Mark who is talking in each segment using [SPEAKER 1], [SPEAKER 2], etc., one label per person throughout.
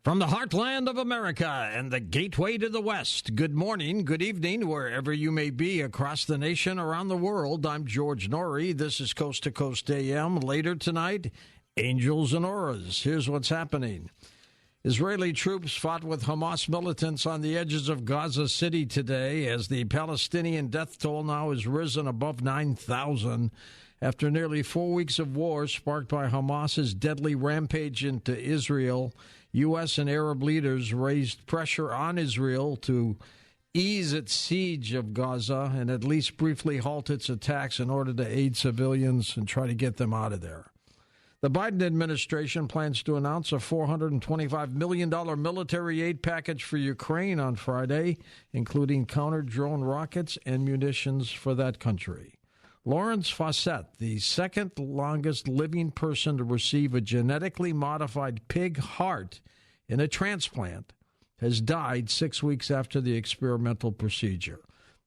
[SPEAKER 1] From the heartland of America and the gateway to the West, good morning, good evening, wherever you may be across the nation, around the world. I'm George Norrie. This is Coast to Coast AM. Later tonight, Angels and Auras. Here's what's happening. Israeli troops fought with Hamas militants on the edges of Gaza City today as the Palestinian death toll now has risen above 9,000 after nearly 4 weeks of war sparked by Hamas's deadly rampage into Israel. U.S. and Arab leaders raised pressure on Israel to ease its siege of Gaza and at least briefly halt its attacks in order to aid civilians and try to get them out of there. The Biden administration plans to announce a $425 million military aid package for Ukraine on Friday, including counter-drone rockets and munitions for that country. Lawrence Fawcett, the second longest living person to receive a genetically modified pig heart in a transplant, has died 6 weeks after the experimental procedure.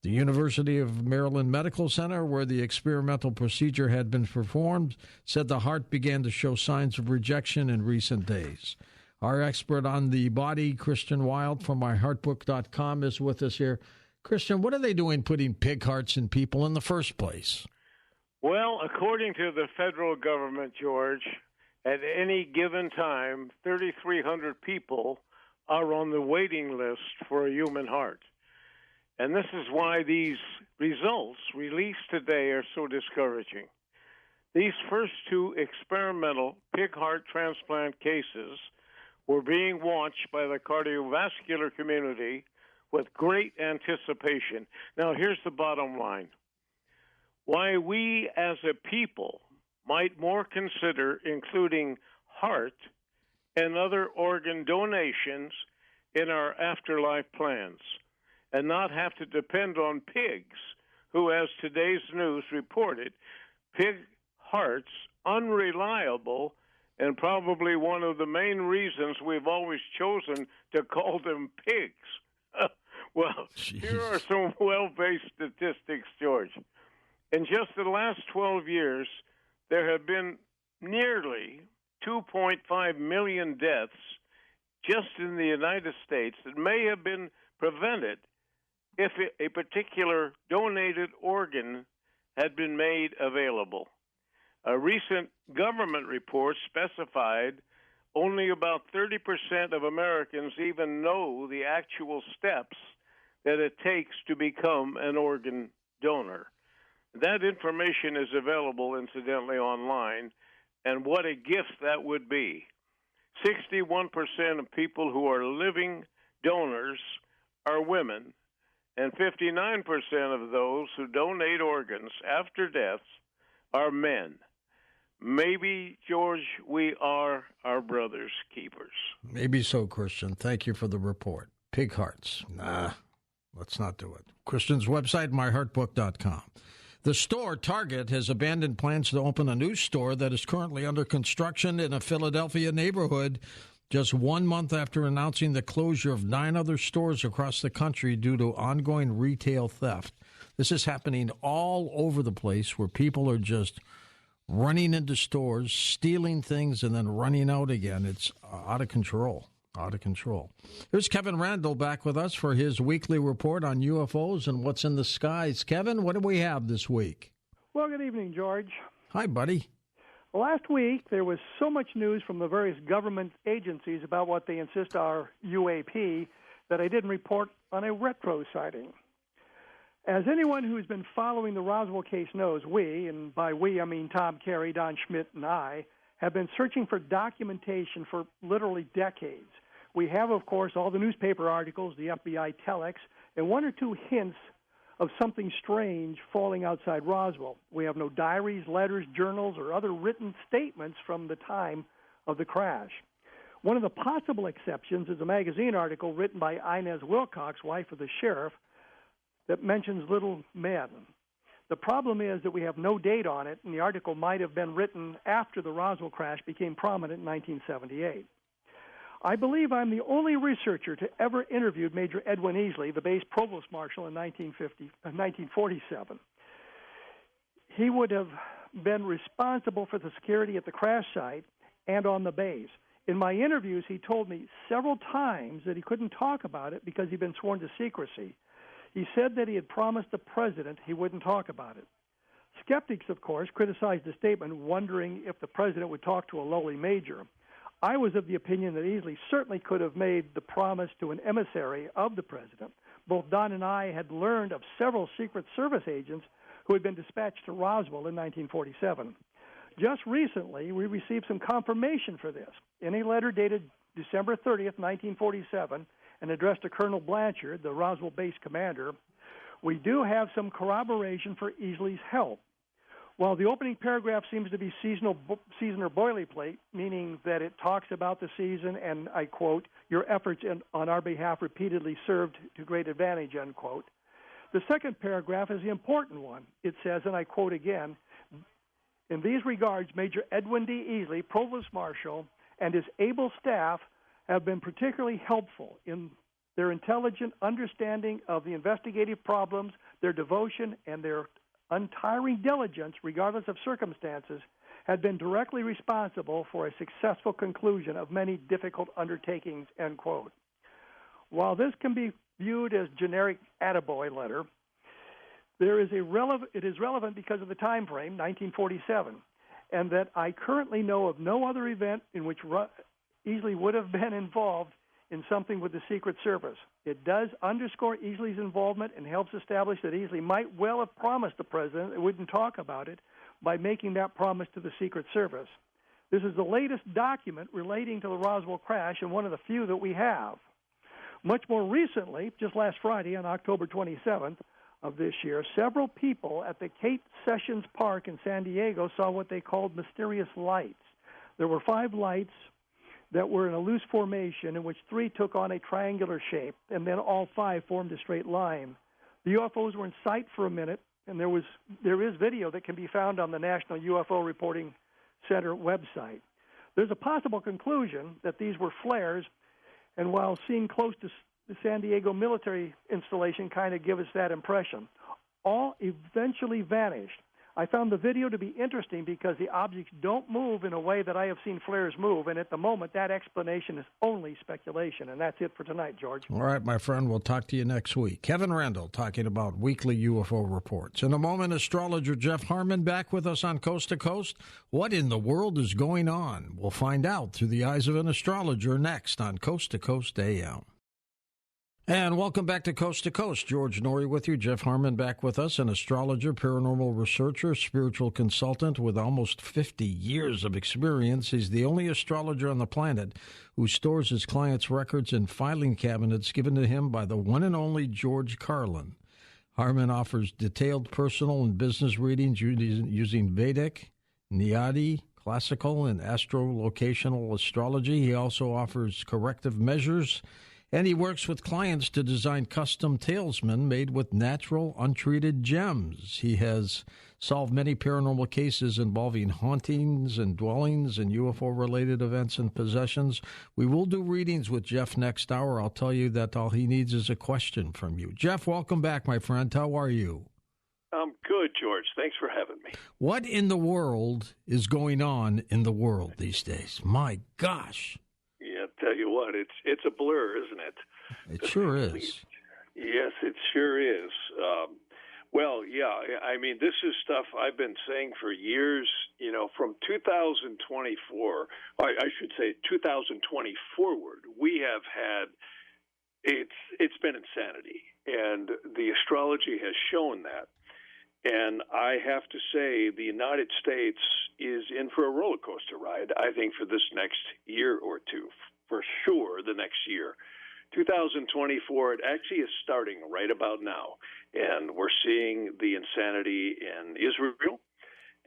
[SPEAKER 1] The University of Maryland Medical Center, where the experimental procedure had been performed, said the heart began to show signs of rejection in recent days. Our expert on the body, Christian Wild from myheartbook.com, is with us here. Christian, what are they doing putting pig hearts in people in the first place?
[SPEAKER 2] Well, according to the federal government, George, at any given time, 3,300 people are on the waiting list for a human heart. And this is why these results released today are so discouraging. These first two experimental pig heart transplant cases were being watched by the cardiovascular community with great anticipation. Now, here's the bottom line. Why we as a people might more consider including heart and other organ donations in our afterlife plans and not have to depend on pigs, who, as today's news reported, pig hearts unreliable and probably one of the main reasons we've always chosen to call them pigs. Well,
[SPEAKER 1] Jeez.
[SPEAKER 2] Here are some well-based statistics, George. In just the last 12 years, there have been nearly 2.5 million deaths just in the United States that may have been prevented if a particular donated organ had been made available. A recent government report specified only about 30% of Americans even know the actual steps that it takes to become an organ donor. That information is available, incidentally, online, and what a gift that would be. 61% of people who are living donors are women, and 59% of those who donate organs after death are men. Maybe, George, we are our brother's keepers.
[SPEAKER 1] Maybe so, Christian. Thank you for the report. Pig hearts. Nah, let's not do it. Christian's website, myheartbook.com. The store, Target, has abandoned plans to open a new store that is currently under construction in a Philadelphia neighborhood just 1 month after announcing the closure of 9 other stores across the country due to ongoing retail theft. This is happening all over the place where people are just running into stores, stealing things, and then running out again. It's out of control. Out of control. Here's Kevin Randall back with us for his weekly report on UFOs and what's in the skies. Kevin, what do we have this week?
[SPEAKER 3] Well, good evening, George.
[SPEAKER 1] Hi, buddy.
[SPEAKER 3] Last week, there was so much news from the various government agencies about what they insist are UAP that I didn't report on a retro sighting. As anyone who's been following the Roswell case knows, we, and by we I mean Tom Carey, Don Schmidt, and I, have been searching for documentation for literally decades. We have, of course, all the newspaper articles, the FBI telex, and 1 or 2 hints of something strange falling outside Roswell. We have no diaries, letters, journals, or other written statements from the time of the crash. One of the possible exceptions is a magazine article written by Inez Wilcox, wife of the sheriff, that mentions little men. The problem is that we have no date on it, and the article might have been written after the Roswell crash became prominent in 1978. I believe I'm the only researcher to ever interview Major Edwin Easley, the base provost marshal in 1947. He would have been responsible for the security at the crash site and on the base. In my interviews, he told me several times that he couldn't talk about it because he'd been sworn to secrecy. He said that he had promised the president he wouldn't talk about it. Skeptics, of course, criticized the statement, wondering if the president would talk to a lowly major. I was of the opinion that Easley certainly could have made the promise to an emissary of the president. Both Don and I had learned of several Secret Service agents who had been dispatched to Roswell in 1947. Just recently, we received some confirmation for this. In a letter dated December 30th, 1947, and addressed to Colonel Blanchard, the Roswell base commander, we do have some corroboration for Easley's help. While the opening paragraph seems to be season or boilerplate, meaning that it talks about the season and, I quote, your efforts on our behalf repeatedly served to great advantage, unquote, the second paragraph is the important one. It says, and I quote again, in these regards, Major Edwin D. Easley, Provost Marshal, and his able staff have been particularly helpful in their intelligent understanding of the investigative problems, their devotion, and their untiring diligence, regardless of circumstances, had been directly responsible for a successful conclusion of many difficult undertakings, end quote. While this can be viewed as generic attaboy letter, it is relevant because of the time frame, 1947, and that I currently know of no other event in which Easley would have been involved in something with the Secret Service. It does underscore Easley's involvement and helps establish that Easley might well have promised the president and wouldn't talk about it by making that promise to the Secret Service. This is the latest document relating to the Roswell crash and one of the few that we have. Much more recently, just last Friday on October 27th of this year, several people at the Kate Sessions Park in San Diego saw what they called mysterious lights. There were 5 lights that were in a loose formation in which 3 took on a triangular shape, and then all 5 formed a straight line. The UFOs were in sight for a minute, and there is video that can be found on the National UFO Reporting Center website. There's a possible conclusion that these were flares, and while seen close to the San Diego military installation kind of give us that impression, all eventually vanished. I found the video to be interesting because the objects don't move in a way that I have seen flares move, and at the moment, that explanation is only speculation. And that's it for tonight, George.
[SPEAKER 1] All right, my friend, we'll talk to you next week. Kevin Randall talking about weekly UFO reports. In a moment, astrologer Jeff Harman back with us on Coast to Coast. What in the world is going on? We'll find out through the eyes of an astrologer next on Coast to Coast AM. And welcome back to Coast. George Norrie with you. Jeff Harman back with us, an astrologer, paranormal researcher, spiritual consultant with almost 50 years of experience. He's the only astrologer on the planet who stores his clients' records in filing cabinets given to him by the one and only George Carlin. Harman offers detailed personal and business readings using Vedic, Nayadi, classical, and astrolocational astrology. He also offers corrective measures, and he works with clients to design custom talisman made with natural, untreated gems. He has solved many paranormal cases involving hauntings and dwellings and UFO-related events and possessions. We will do readings with Jeff next hour. I'll tell you that all he needs is a question from you. Jeff, welcome back, my friend. How are you?
[SPEAKER 4] I'm good, George. Thanks for having me.
[SPEAKER 1] What in the world is going on in the world these days? My gosh.
[SPEAKER 4] Tell you what, it's a blur, isn't it?
[SPEAKER 1] It sure is.
[SPEAKER 4] Yes, it sure is. Well, yeah, I mean, this is stuff I've been saying for years, from 2024, I should say 2020 forward, we have had, it's been insanity, and the astrology has shown that. And I have to say the United States is in for a roller coaster ride, I think, for this next year or two. For sure, the next year. 2024, it actually is starting right about now. And we're seeing the insanity in Israel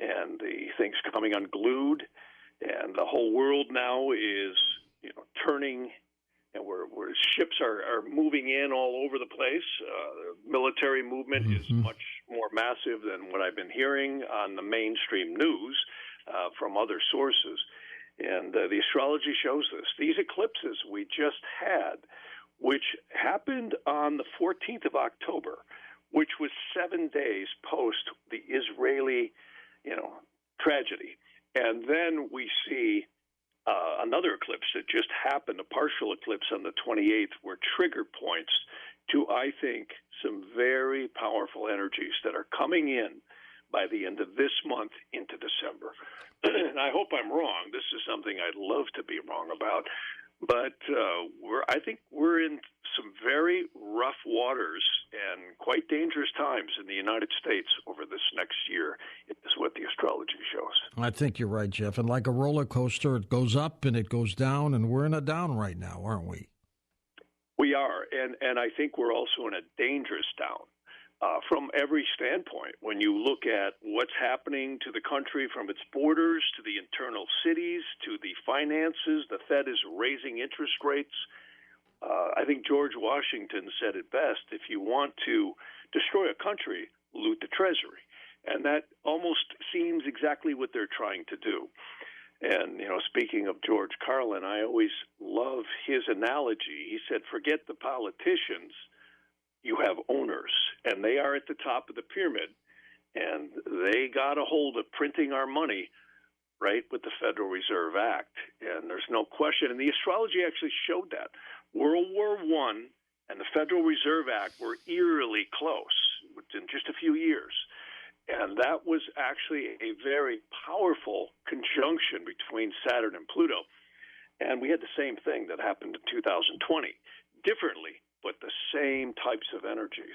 [SPEAKER 4] and the things coming unglued. And the whole world now is, turning, and where ships are moving in all over the place. The military movement is much more massive than what I've been hearing on the mainstream news from other sources. And the astrology shows this. These eclipses we just had, which happened on the 14th of October, which was 7 days post the Israeli, tragedy. And then we see another eclipse eclipse that just happened, a partial eclipse on the 28th, were trigger points to, I think, some very powerful energies that are coming in by the end of this month into December. And I hope I'm wrong. This is something I'd love to be wrong about. But I think we're in some very rough waters and quite dangerous times in the United States over this next year, is what the astrology shows.
[SPEAKER 1] I think you're right, Jeff. And like a roller coaster, it goes up and it goes down, and we're in a down right now, aren't we?
[SPEAKER 4] We are, and I think we're also in a dangerous down. From every standpoint, when you look at what's happening to the country from its borders to the internal cities to the finances, the Fed is raising interest rates. I think George Washington said it best: if you want to destroy a country, loot the treasury. And that almost seems exactly what they're trying to do. And, speaking of George Carlin, I always love his analogy. He said, forget the politicians. You have owners, and they are at the top of the pyramid, and they got a hold of printing our money, right, with the Federal Reserve Act. And there's no question, and the astrology actually showed that. World War I and the Federal Reserve Act were eerily close within just a few years. And that was actually a very powerful conjunction between Saturn and Pluto. And we had the same thing that happened in 2020, differently, but the same types of energies.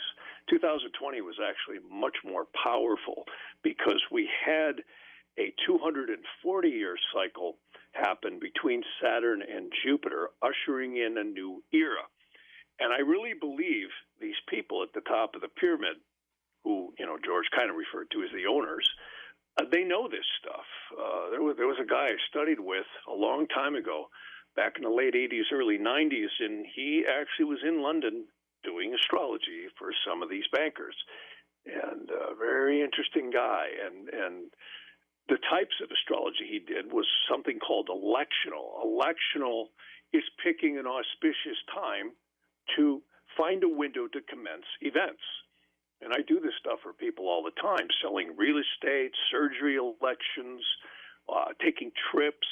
[SPEAKER 4] 2020 was actually much more powerful because we had a 240-year cycle happen between Saturn and Jupiter, ushering in a new era. And I really believe these people at the top of the pyramid, who George kind of referred to as the owners, they know this stuff. There was a guy I studied with a long time ago, back in the late 80s, early 90s, and he actually was in London doing astrology for some of these bankers. And a very interesting guy. And the types of astrology he did was something called electional. Electional is picking an auspicious time to find a window to commence events. And I do this stuff for people all the time, selling real estate, surgery elections, taking trips,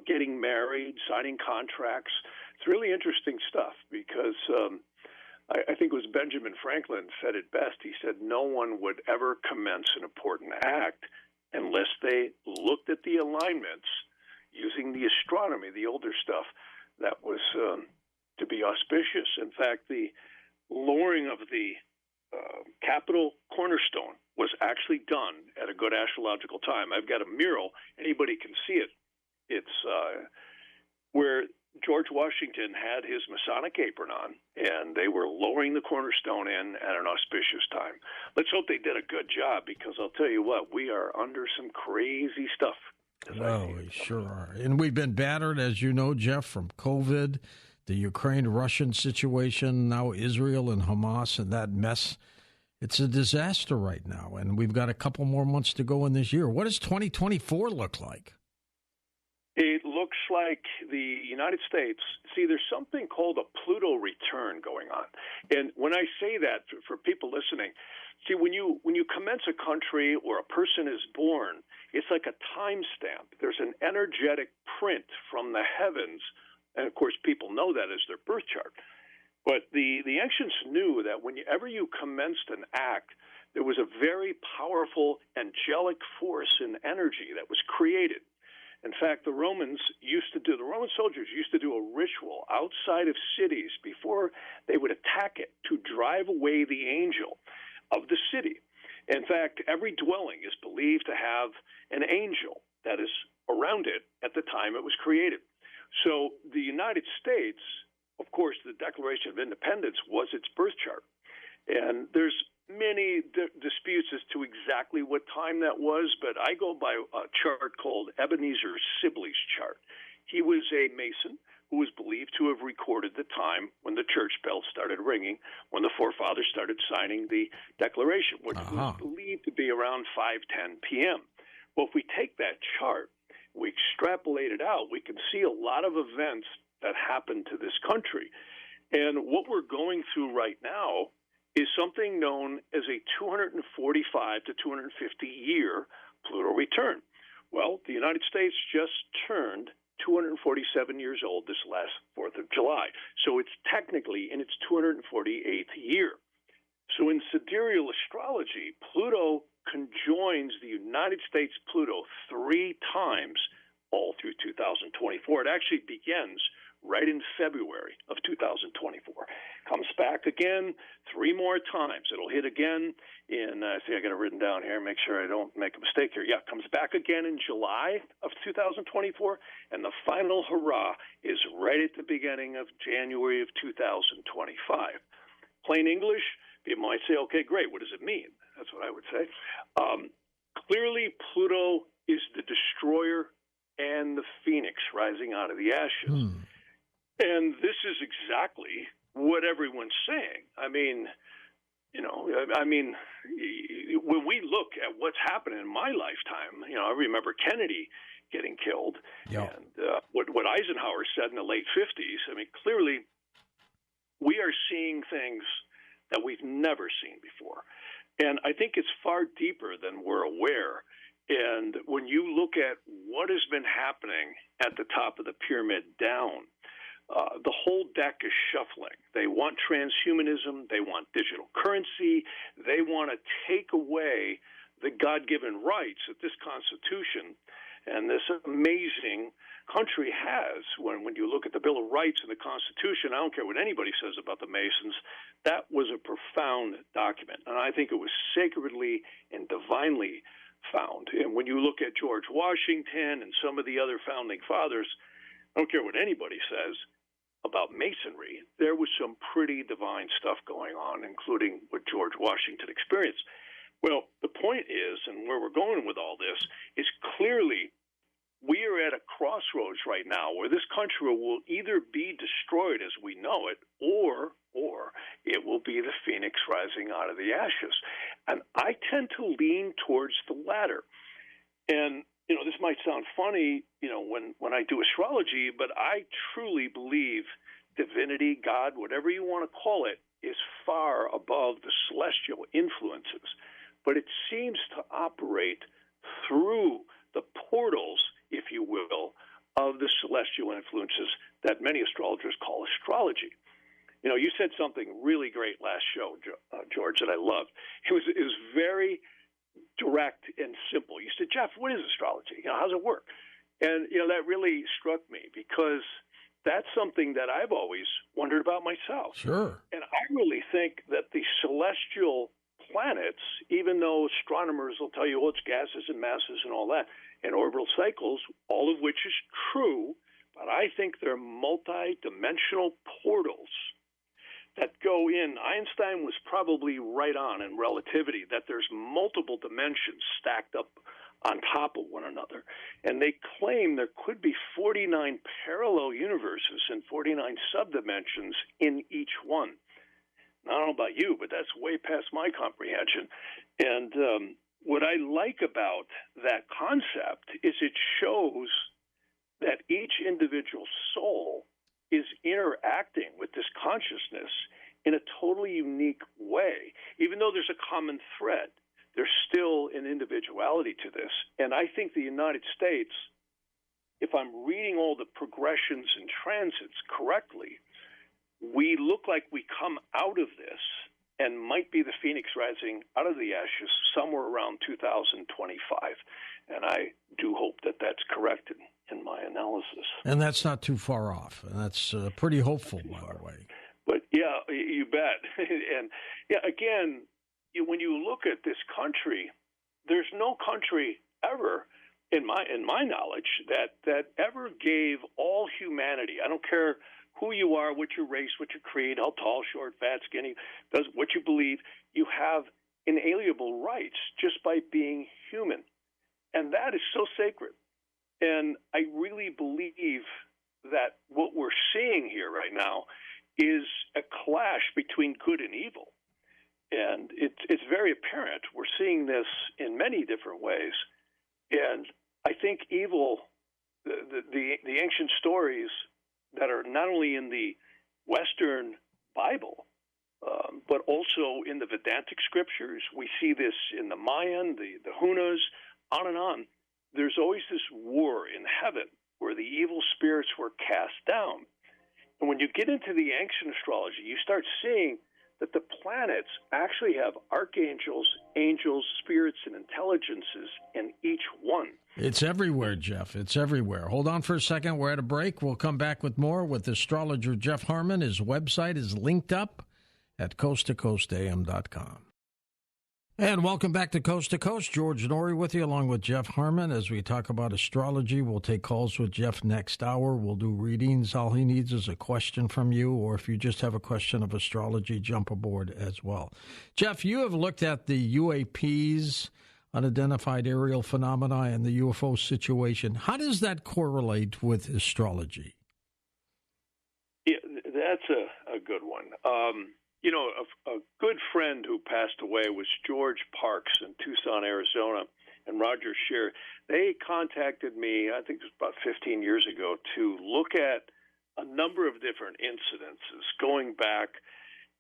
[SPEAKER 4] getting married, signing contracts. It's really interesting stuff because I think it was Benjamin Franklin said it best. He said no one would ever commence an important act unless they looked at the alignments using the astronomy, the older stuff, that was to be auspicious. In fact, the lowering of the capital cornerstone was actually done at a good astrological time. I've got a mural. Anybody can see it. It's where George Washington had his Masonic apron on, and they were lowering the cornerstone in at an auspicious time. Let's hope they did a good job, because I'll tell you what, we are under some crazy stuff.
[SPEAKER 1] Oh, we sure are. And we've been battered, as you know, Jeff, from COVID, the Ukraine-Russian situation, now Israel and Hamas and that mess. It's a disaster right now, and we've got a couple more months to go in this year. What does 2024 look like?
[SPEAKER 4] It looks like the United States, see, there's something called a Pluto return going on. And when I say that, for people listening, see, when you commence a country or a person is born, it's like a timestamp. There's an energetic print from the heavens. And, of course, people know that as their birth chart. But the ancients knew that whenever you commenced an act, there was a very powerful angelic force and energy that was created. In fact, the Roman soldiers used to do a ritual outside of cities before they would attack it to drive away the angel of the city. In fact, every dwelling is believed to have an angel that is around it at the time it was created. So the United States, of course, the Declaration of Independence was its birth chart. And there's many disputes as to exactly what time that was, but I go by a chart called Ebenezer Sibley's chart. He was a Mason who was believed to have recorded the time when the church bells started ringing, when the forefathers started signing the Declaration, which was believed to be around 5:10 p.m. Well, if we take that chart, we extrapolate it out, we can see a lot of events that happened to this country. And what we're going through right now is something known as a 245 to 250 year Pluto return. Well, the United States just turned 247 years old this last 4th of July. So it's technically in its 248th year. So in sidereal astrology, Pluto conjoins the United States Pluto 3 times all through 2024. It actually begins right in February of 2024. Comes back again 3 more times. It'll hit again in, I got it written down here, make sure I don't make a mistake here. Yeah, comes back again in July of 2024, and the final hurrah is right at the beginning of January of 2025. Plain English, you might say, okay, great, what does it mean? That's what I would say. Clearly, Pluto is the destroyer and the phoenix rising out of the ashes. And this is exactly what everyone's saying. I mean, when we look at what's happened in my lifetime, I remember Kennedy getting killed, and what Eisenhower said in the late 50s. I mean, clearly, we are seeing things that we've never seen before. And I think it's far deeper than we're aware. And when you look at what has been happening at the top of the pyramid down, the whole deck is shuffling. They want transhumanism. They want digital currency. They want to take away the God-given rights that this Constitution and this amazing country has. When you look at the Bill of Rights and the Constitution, I don't care what anybody says about the Masons, that was a profound document. And I think it was sacredly and divinely found. And when you look at George Washington and some of the other founding fathers, I don't care what anybody says about Masonry, there was some pretty divine stuff going on, including what George Washington experienced. Well, the point is, and where we're going with all this, is clearly we are at a crossroads right now where this country will either be destroyed as we know it, or it will be the phoenix rising out of the ashes. And I tend to lean towards the latter. And this might sound funny, when I do astrology, but I truly believe divinity, God, whatever you want to call it, is far above the celestial influences. But it seems to operate through the portals, if you will, of the celestial influences that many astrologers call astrology. You said something really great last show, George, that I loved. It was very direct and simple. You said, Jeff, what is astrology? How's it work? And, that really struck me because that's something that I've always wondered about myself.
[SPEAKER 1] Sure.
[SPEAKER 4] And I really think that the celestial planets, even though astronomers will tell you, it's gases and masses and all that, and orbital cycles, all of which is true, but I think they're multi-dimensional portals that go in. Einstein was probably right on in relativity, that there's multiple dimensions stacked up on top of one another. And they claim there could be 49 parallel universes and 49 subdimensions in each one. Now, I don't know about you, but that's way past my comprehension. And what I like about that concept is it shows that each individual soul is interacting with this consciousness in a totally unique way. Even though there's a common thread, there's still an individuality to this. And I think the United States, if I'm reading all the progressions and transits correctly, we look like we come out of this and might be the phoenix rising out of the ashes somewhere around 2025. And I do hope that that's correct in my analysis.
[SPEAKER 1] And that's not too far off. And that's pretty hopeful, by the way.
[SPEAKER 4] But, yeah, you bet. And, again, when you look at this country, there's no country ever, in my knowledge, that ever gave all humanity, I don't care who you are, what your race, what your creed, how tall, short, fat, skinny, what you believe, you have inalienable rights just by being human. And that is so sacred. And I really believe that what we're seeing here right now is a clash between good and evil. And it's very apparent. We're seeing this in many different ways. And I think evil, the ancient stories that are not only in the Western Bible, but also in the Vedantic scriptures. We see this in the Mayan, the Hunas, on and on. There's always this war in heaven where the evil spirits were cast down. And when you get into the ancient astrology, you start seeing that the planets actually have archangels, angels, spirits, and intelligences in each one.
[SPEAKER 1] It's everywhere, Jeff. It's everywhere. Hold on for a second. We're at a break. We'll come back with more with astrologer Jeff Harman. His website is linked up at coasttocoastam.com. And welcome back to Coast to Coast. George Norrie with you, along with Jeff Harman, as we talk about astrology. We'll take calls with Jeff next hour. We'll do readings. All he needs is a question from you, or if you just have a question of astrology, jump aboard as well. Jeff, you have looked at the UAPs, unidentified aerial phenomena, and the UFO situation. How does that correlate with astrology?
[SPEAKER 4] Yeah, that's a good one. A good friend who passed away was George Parks in Tucson, Arizona, and Roger Scheer. They contacted me, I think it was about 15 years ago, to look at a number of different incidences going back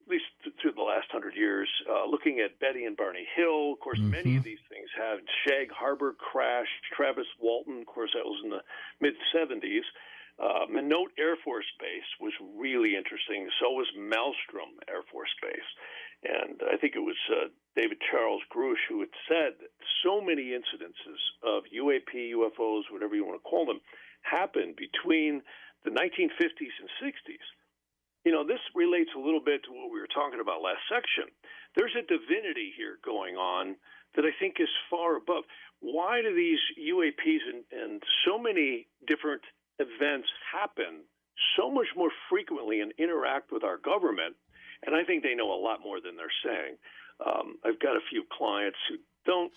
[SPEAKER 4] at least through the last 100 years, looking at Betty and Barney Hill. Of course, many of these things have. Shag Harbor crash, Travis Walton, of course, that was in the mid-'70s. Minot Air Force Base was really interesting. So was Maelstrom Air Force Base. And I think it was David Charles Grush who had said that so many incidences of UAP, UFOs, whatever you want to call them, happened between the 1950s and 60s. This relates a little bit to what we were talking about last section. There's a divinity here going on that I think is far above. Why do these UAPs and so many different events happen so much more frequently and interact with our government? And I think they know a lot more than they're saying. I've got a few clients who don't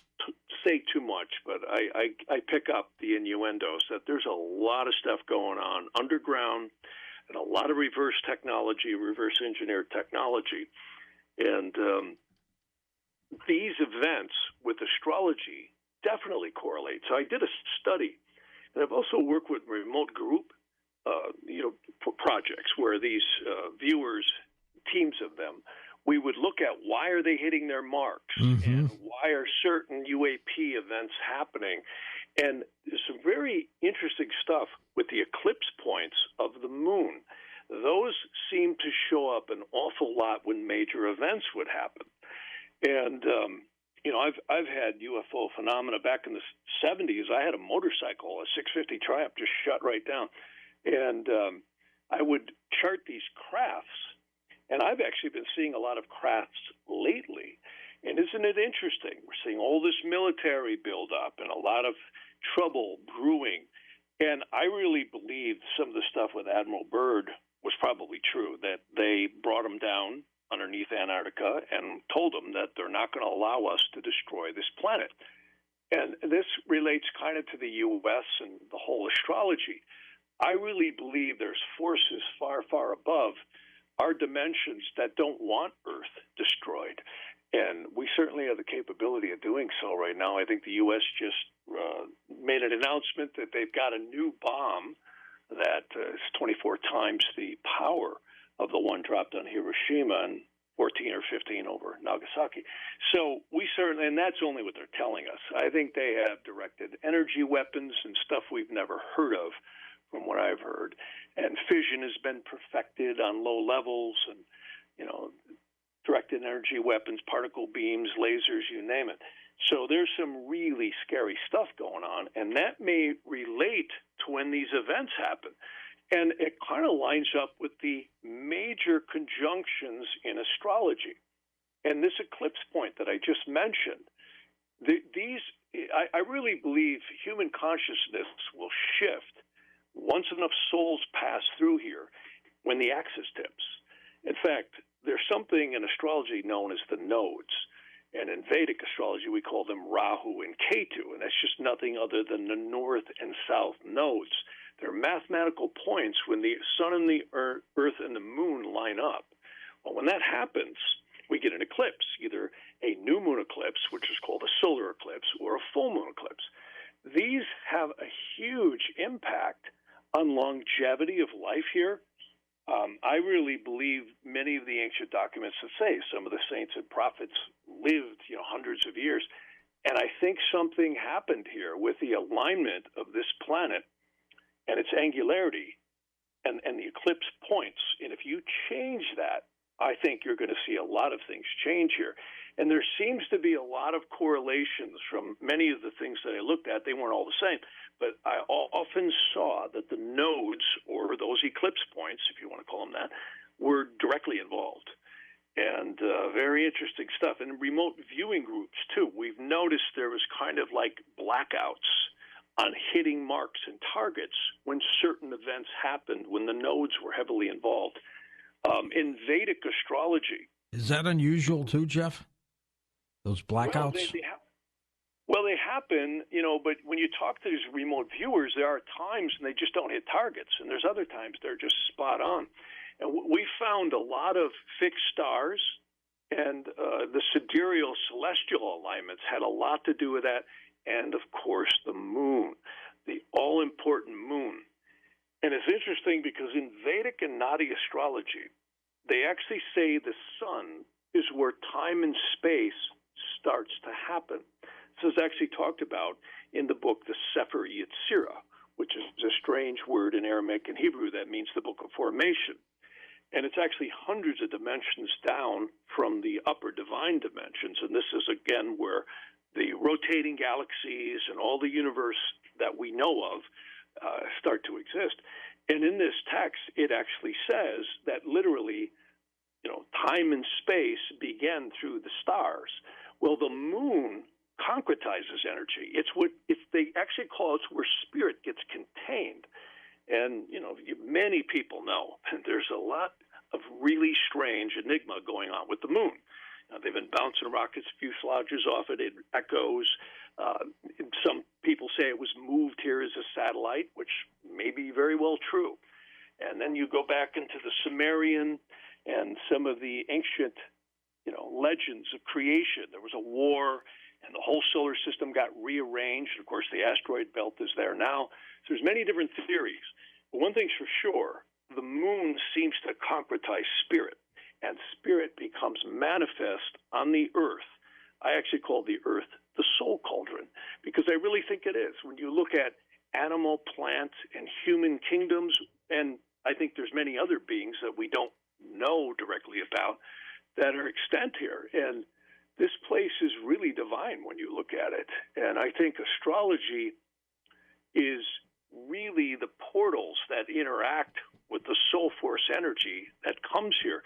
[SPEAKER 4] say too much, but I pick up the innuendos that there's a lot of stuff going on underground and a lot of reverse technology, reverse engineered technology. And these events with astrology definitely correlate. So I did a study, and I've also worked with remote group projects where these viewers, teams of them, we would look at why are they hitting their marks and why are certain UAP events happening. And there's some very interesting stuff with the eclipse points of the moon. Those seem to show up an awful lot when major events would happen. And I've had UFO phenomena back in the 70s. I had a motorcycle, a 650 Triumph, just shut right down. And I would chart these crafts. And I've actually been seeing a lot of crafts lately. And isn't it interesting? We're seeing all this military buildup and a lot of trouble brewing. And I really believe some of the stuff with Admiral Byrd was probably true, that they brought him down underneath Antarctica and told him that they're not going to allow us to destroy this planet. And this relates kind of to the U.S. and the whole astrology. I really believe there's forces far, far above our dimensions that don't want Earth destroyed. And we certainly have the capability of doing so right now. I think the U.S. just made an announcement that they've got a new bomb that is 24 times the power of the one dropped on Hiroshima and 14 or 15 over Nagasaki. So we certainly, and that's only what they're telling us. I think they have directed energy weapons and stuff we've never heard of, from what I've heard. And fission has been perfected on low levels, and, directed energy weapons, particle beams, lasers, you name it. So there's some really scary stuff going on, and that may relate to when these events happen. And it kind of lines up with the major conjunctions in astrology. And this eclipse point that I just mentioned, I really believe human consciousness will shift once enough souls pass through here when the axis tips. In fact, there's something in astrology known as the nodes. And in Vedic astrology, we call them Rahu and Ketu, and that's just nothing other than the north and south nodes. They're mathematical points when the sun and the earth and the moon line up. Well, when that happens, we get an eclipse, either a new moon eclipse, which is called a solar eclipse, or a full moon eclipse. These have a huge impact on longevity of life here. I really believe many of the ancient documents that say some of the saints and prophets lived, hundreds of years. And I think something happened here with the alignment of this planet and its angularity and the eclipse points. And if you change that, I think you're going to see a lot of things change here. And there seems to be a lot of correlations from many of the things that I looked at. They weren't all the same, but I often saw that the nodes, or those eclipse points, if you want to call them that, were directly involved. And very interesting stuff. And remote viewing groups, too. We've noticed there was kind of like blackouts on hitting marks and targets when certain events happened, when the nodes were heavily involved. In Vedic astrology.
[SPEAKER 1] Is that unusual, too, Jeff? Those blackouts?
[SPEAKER 4] Well, they happen, but when you talk to these remote viewers, there are times when they just don't hit targets, and there's other times they're just spot on. And we found a lot of fixed stars, and the sidereal celestial alignments had a lot to do with that, and, of course, the moon, the all-important moon. And it's interesting because in Vedic and Nadi astrology, they actually say the sun is where time and space starts to happen. This is actually talked about in the book, the Sefer Yetzirah, which is a strange word in Aramaic and Hebrew that means the book of formation. And it's actually hundreds of dimensions down from the upper divine dimensions. And this is, again, where the rotating galaxies and all the universe that we know of start to exist. And in this text, it actually says that literally, time and space began through the stars. Well, the moon concretizes energy. It's they actually call it where spirit gets contained. And, many people know there's a lot of really strange enigma going on with the moon. They've been bouncing rockets, fuselages off it. It echoes. Some people say it was moved here as a satellite, which may be very well true. And then you go back into the Sumerian and some of the ancient, legends of creation. There was a war, and the whole solar system got rearranged. Of course, the asteroid belt is there now. So there's many different theories. But one thing's for sure, the moon seems to concretize spirit, and spirit becomes manifest on the earth. I actually call the earth the soul cauldron, because I really think it is. When you look at animal, plant, and human kingdoms, and I think there's many other beings that we don't know directly about that are extant here. And this place is really divine when you look at it. And I think astrology is really the portals that interact with the soul force energy that comes here.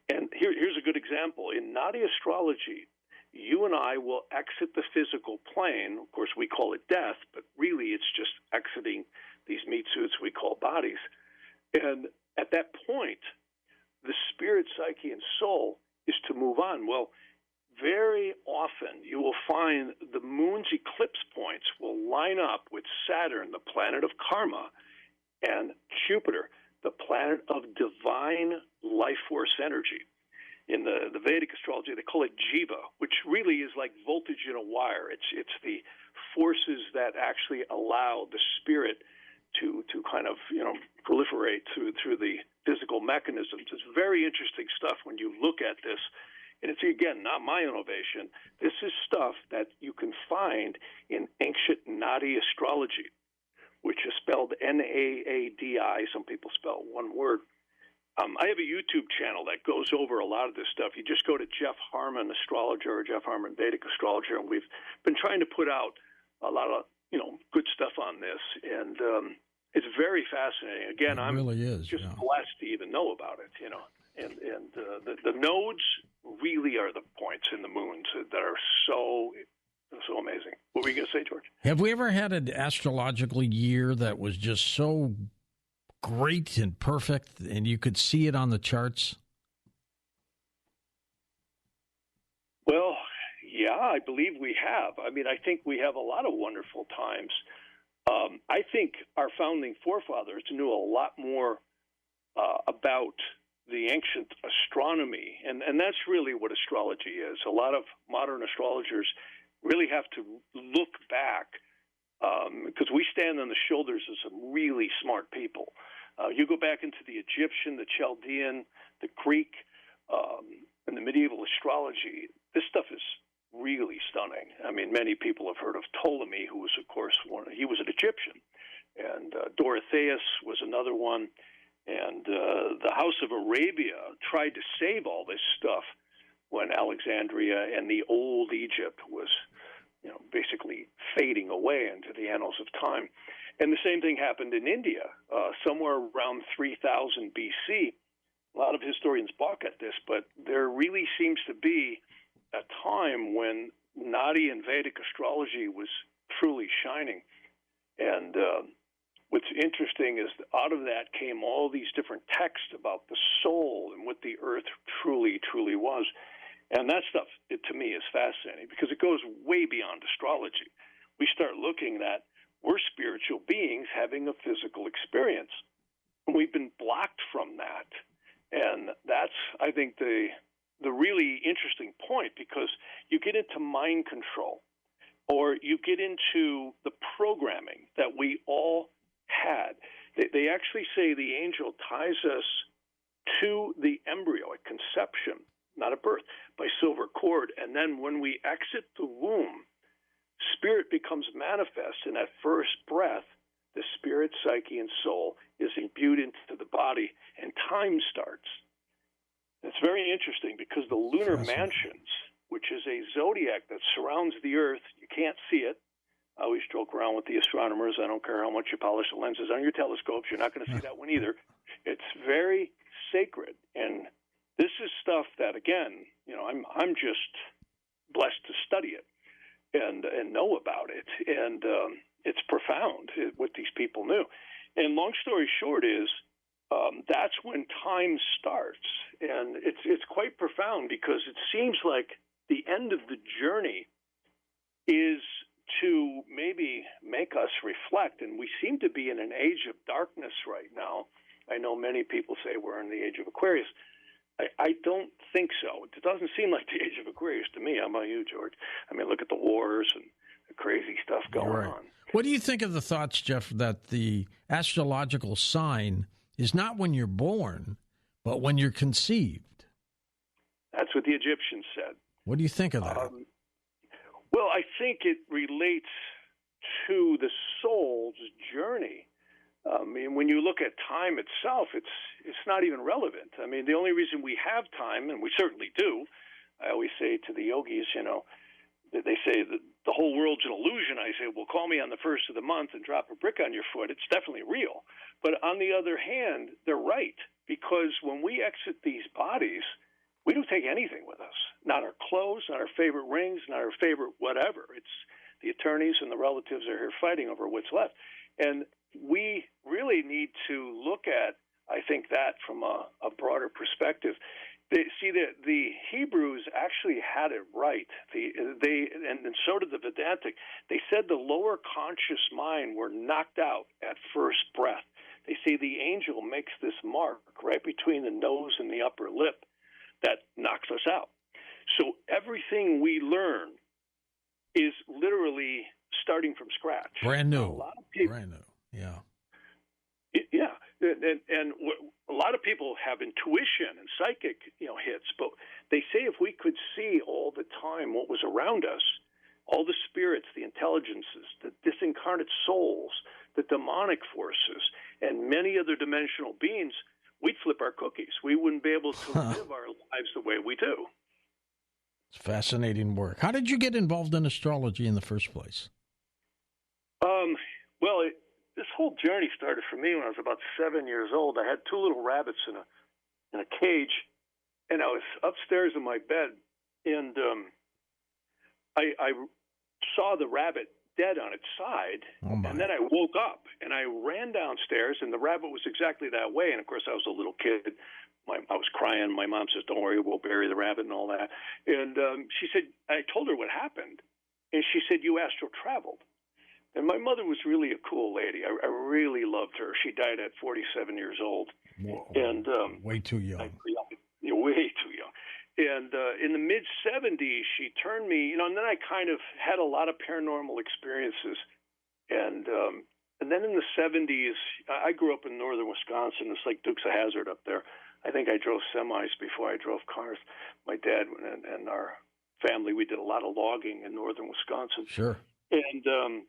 [SPEAKER 4] And here's a good example. In Nadi astrology, you and I will exit the physical plane. Of course, we call it death, but really it's just exiting these meat suits we call bodies. And at that point, the spirit, psyche, and soul is to move on. Well, very often you will find the moon's eclipse points will line up with Saturn, the planet of karma, and Jupiter, the planet of divine life force energy. In the Vedic astrology, they call it jiva, which really is like voltage in a wire. It's the forces that actually allow the spirit to kind of proliferate through the physical mechanisms. It's very interesting stuff when you look at this. And it's, again, not my innovation. This is stuff that you can find in ancient Nadi astrology, which is spelled Naadi. Some people spell one word. I have a YouTube channel that goes over a lot of this stuff. You just go to Jeff Harman, astrologer, or Jeff Harman, Vedic astrologer, and we've been trying to put out a lot of good stuff on this, and it's very fascinating. Again,
[SPEAKER 1] it
[SPEAKER 4] I'm
[SPEAKER 1] really is,
[SPEAKER 4] just blessed to even know about it. And the nodes really are the points in the moons that are so amazing. What were you going to say, George?
[SPEAKER 1] Have we ever had an astrological year that was just so great and perfect, and you could see it on the charts?
[SPEAKER 4] Well, yeah, I believe we have. I mean, I think we have a lot of wonderful times. I think our founding forefathers knew a lot more about the ancient astronomy, and that's really what astrology is. A lot of modern astrologers really have to look back because we stand on the shoulders of some really smart people. You go back into the Egyptian, the Chaldean, the Greek, and the medieval astrology, this stuff is really stunning. I mean, many people have heard of Ptolemy, who was, of course, he was an Egyptian. and Dorotheus was another one. And the House of Arabia tried to save all this stuff when Alexandria and the old Egypt was, basically fading away into the annals of time. And the same thing happened in India, somewhere around 3000 BC. A lot of historians balk at this, but there really seems to be a time when Nadi and Vedic astrology was truly shining. And what's interesting is that out of that came all these different texts about the soul and what the earth truly, truly was. And that stuff, to me, is fascinating because it goes way beyond astrology. We start looking at we're spiritual beings having a physical experience. And we've been blocked from that. And that's, I think, the really interesting point, because you get into mind control, or you get into the programming that we all had. They actually say the angel ties us to the embryo at conception, not at birth, by silver cord. And then when we exit the womb, spirit becomes manifest. In that first breath, the spirit, psyche, and soul is imbued into the body, and time starts. It's very interesting because the lunar mansions, which is a zodiac that surrounds the earth, you can't see it. I always joke around with the astronomers. I don't care how much you polish the lenses on your telescopes. You're not going to see that one either. It's very sacred. And this is stuff that, again, I'm just blessed to study it and know about it. And it's profound what these people knew. And long story short is that's when time starts. And it's quite profound because it seems like the end of the journey is to maybe make us reflect. And we seem to be in an age of darkness right now. I know many people say we're in the age of Aquarius. I don't think so. It doesn't seem like the age of Aquarius to me. How about you, George? I mean, look at the wars and the crazy stuff going on.
[SPEAKER 1] What do you think of the thoughts, Jeff, that the astrological sign is not when you're born, but when you're conceived?
[SPEAKER 4] That's what the Egyptians said.
[SPEAKER 1] What do you think of that?
[SPEAKER 4] Well, I think it relates to the soul's journey. I mean, when you look at time itself, it's not even relevant. I mean, the only reason we have time, and we certainly do, I always say to the yogis, they say that the whole world's an illusion. I say, well, call me on the first of the month and drop a brick on your foot. It's definitely real. But on the other hand, they're right, because when we exit these bodies, we don't take anything with us. Not our clothes, not our favorite rings, not our favorite whatever. It's the attorneys and the relatives are here fighting over what's left. And we really need to look at, I think, that from a broader perspective. The Hebrews actually had it right. And so did the Vedantic. They said the lower conscious mind were knocked out at first breath. They say the angel makes this mark right between the nose and the upper lip that knocks us out. So everything we learn is literally starting from scratch.
[SPEAKER 1] Brand new. Brand new. Yeah.
[SPEAKER 4] Yeah. And a lot of people have intuition and psychic, hits, but they say if we could see all the time what was around us, all the spirits, the intelligences, the disincarnate souls, the demonic forces, and many other dimensional beings, we'd flip our cookies. We wouldn't be able to live our lives the way we do.
[SPEAKER 1] It's fascinating work. How did you get involved in astrology in the first place?
[SPEAKER 4] This whole journey started for me when I was about 7 years old. I had two little rabbits in a cage, and I was upstairs in my bed, and I saw the rabbit dead on its side, and then I woke up, and I ran downstairs, and the rabbit was exactly that way. And, of course, I was a little kid. I was crying. My mom says, don't worry, we'll bury the rabbit and all that. And she said, I told her what happened, and she said, you astral traveled. And my mother was really a cool lady. I really loved her. She died at 47 years old.
[SPEAKER 1] Whoa.
[SPEAKER 4] And
[SPEAKER 1] way too young.
[SPEAKER 4] Way too young. And in the mid-'70s, she turned me, and then I kind of had a lot of paranormal experiences. And then in the 70s, I grew up in northern Wisconsin. It's like Dukes of Hazzard up there. I think I drove semis before I drove cars. My dad and our family, we did a lot of logging in northern Wisconsin.
[SPEAKER 1] Sure.
[SPEAKER 4] And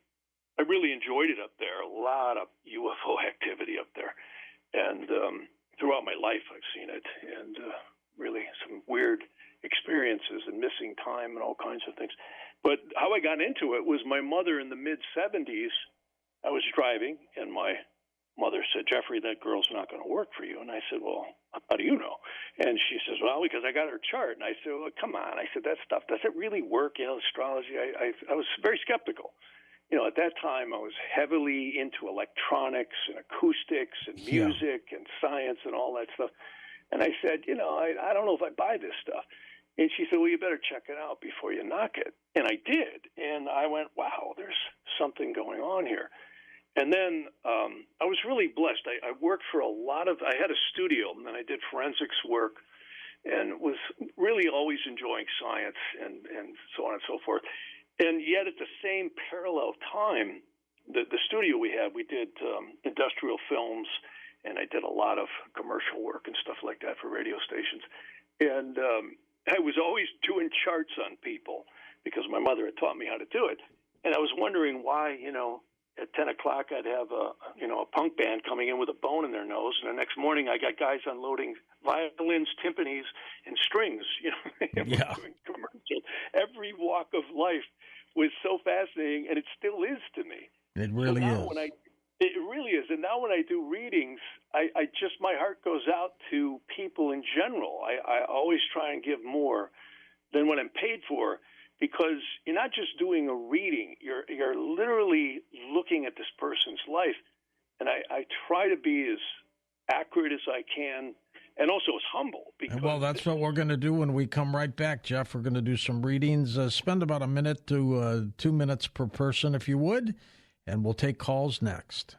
[SPEAKER 4] I really enjoyed it up there. A lot of UFO activity up there. And throughout my life, I've seen it. And really some weird experiences and missing time and all kinds of things. But how I got into it was my mother in the mid-'70s. I was driving, and my mother said, "Jeffrey, that girl's not going to work for you." And I said, "Well, how do you know?" And she says, "Well, because I got her chart." And I said, "Well, come on." I said, "That stuff, does it really work? Astrology?" I was very skeptical. At that time, I was heavily into electronics and acoustics and music and science and all that stuff. And I said, I don't know if I buy this stuff. And she said, "Well, you better check it out before you knock it." And I did. And I went, wow, there's something going on here. And then I was really blessed. I worked for I had a studio, and then I did forensics work and was really always enjoying science and so on and so forth. And yet at the same parallel time, the studio we did industrial films, and I did a lot of commercial work and stuff like that for radio stations. And I was always doing charts on people because my mother had taught me how to do it. And I was wondering why, at 10 o'clock I'd have a punk band coming in with a bone in their nose, and the next morning I got guys unloading violins, timpanis, and strings, doing commercials. Every walk of life was so fascinating, and it still is to me.
[SPEAKER 1] It really is.
[SPEAKER 4] It really is. And now when I do readings, I just, my heart goes out to people in general. I always try and give more than what I'm paid for, because you're not just doing a reading. You're literally looking at this person's life. And I try to be as accurate as I can, and also as humble.
[SPEAKER 1] Well, that's what we're going to do when we come right back, Jeff. We're going to do some readings. Spend about a minute to 2 minutes per person, if you would, and we'll take calls next.